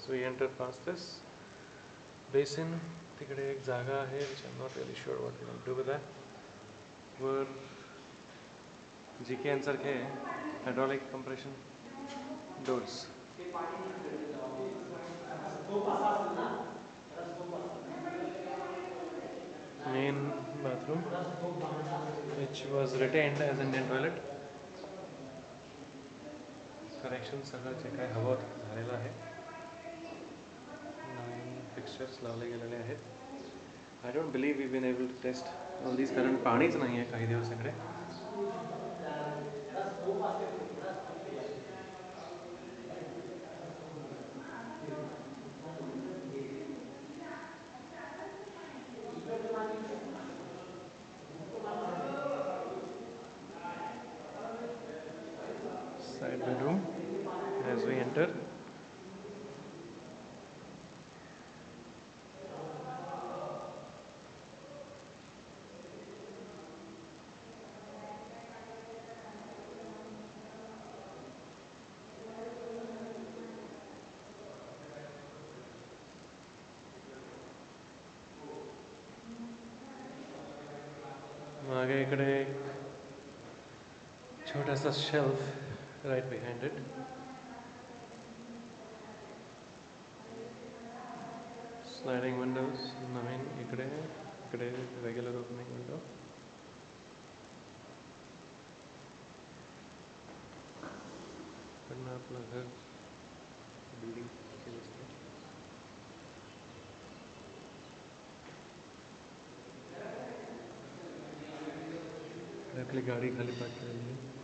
we enter past this basin. तिकडे एक जागा आहे, which I'm not really sure what we're going to do with that. Were GKN सारखे hydraulic compression doors. Main bathroom, which was retained as Indian toilet. Connection सगळं जे काय हवं होतं झालेलं आहे. नवीन फिक्स्चर्स लावले गेलेले आहेत. I don't believe we've been able to test all these, कारण पाणीच नाही आहे काही दिवस इकडे. Side bedroom as we enter. मागे इकडे एक छोटासा shelf right behind it. Sliding windows नवीन इकडे regular opening window. इकडनं आपलं घर बिल्डिंग के दिसते. आपली गाडी खाली पार्क केलेली आहे.